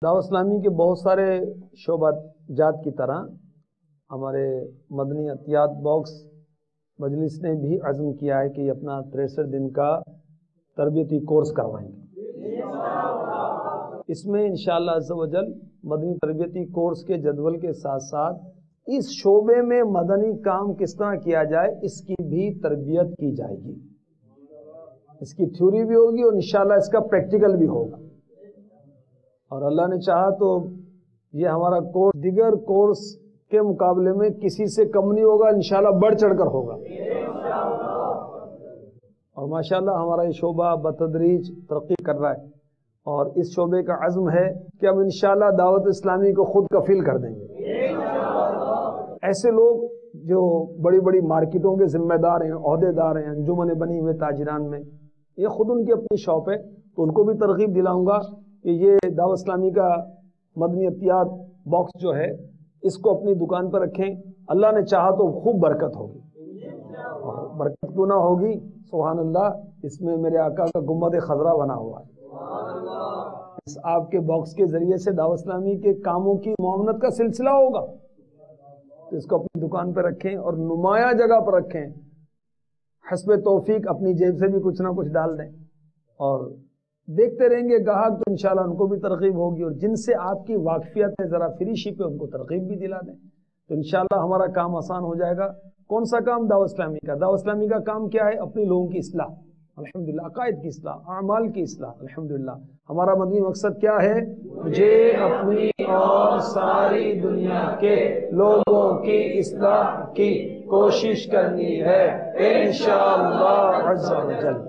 دعوت اسلامی کے بہت سارے شعبہ جات کی طرح ہمارے مدنی عطیات باکس مجلس نے بھی عزم کیا ہے کہ یہ اپنا 63 دن کا تربیتی کورس کروائیں گے۔ اس میں انشاءاللہ عز و جل مدنی تربیتی کورس کے جدول کے ساتھ ساتھ اس شعبے میں مدنی کام کس طرح کیا جائے اس کی بھی تربیت کی جائے گی۔ اس کی تھیوری بھی ہوگی اور انشاءاللہ اس کا پریکٹیکل بھی ہوگا، اور اللہ نے چاہا تو یہ ہمارا کورس دیگر کورس کے مقابلے میں کسی سے کم نہیں ہوگا، انشاءاللہ بڑھ چڑھ کر ہوگا۔ اور ماشاءاللہ ہمارا یہ شعبہ بتدریج ترقی کر رہا ہے، اور اس شعبے کا عزم ہے کہ ہم انشاءاللہ دعوت اسلامی کو خود کفیل کر دیں گے۔ ایسے لوگ جو بڑی بڑی مارکیٹوں کے ذمہ دار ہیں، عہدے دار ہیں، انجمن بنی ہوئے تاجران میں، یہ خود ان کی اپنی شاپ ہے، تو ان کو بھی ترغیب دلاؤں گا کہ یہ دعوت اسلامی کا مدنی عطیات باکس جو ہے اس کو اپنی دکان پر رکھیں۔ اللہ نے چاہا تو خوب برکت ہوگی، اور برکت کیوں نہ ہوگی، سبحان اللہ، اس میں میرے آقا کا گنبد خضرا بنا ہوا ہے۔ اس آپ کے باکس کے ذریعے سے دعوت اسلامی کے کاموں کی معاونت کا سلسلہ ہوگا، تو اس کو اپنی دکان پہ رکھیں اور نمایاں جگہ پر رکھیں، حسب توفیق اپنی جیب سے بھی کچھ نہ کچھ ڈال دیں، اور دیکھتے رہیں گے گاہک، تو انشاءاللہ ان کو بھی ترغیب ہوگی، اور جن سے آپ کی واقفیت ہے ذرا فری شپ پہ ان کو ترغیب بھی دلا دیں، تو انشاءاللہ ہمارا کام آسان ہو جائے گا۔ کون سا کام؟ دعوت اسلامی کا۔ دعوت اسلامی کا کام کیا ہے؟ اپنی لوگوں کی اصلاح، الحمدللہ، عقائد کی اصلاح، اعمال کی اصلاح، الحمدللہ۔ ہمارا مدنی مقصد کیا ہے؟ مجھے اپنی اور ساری دنیا کے لوگوں کی اصلاح کی کوشش کرنی ہے، انشاءاللہ عز و جل۔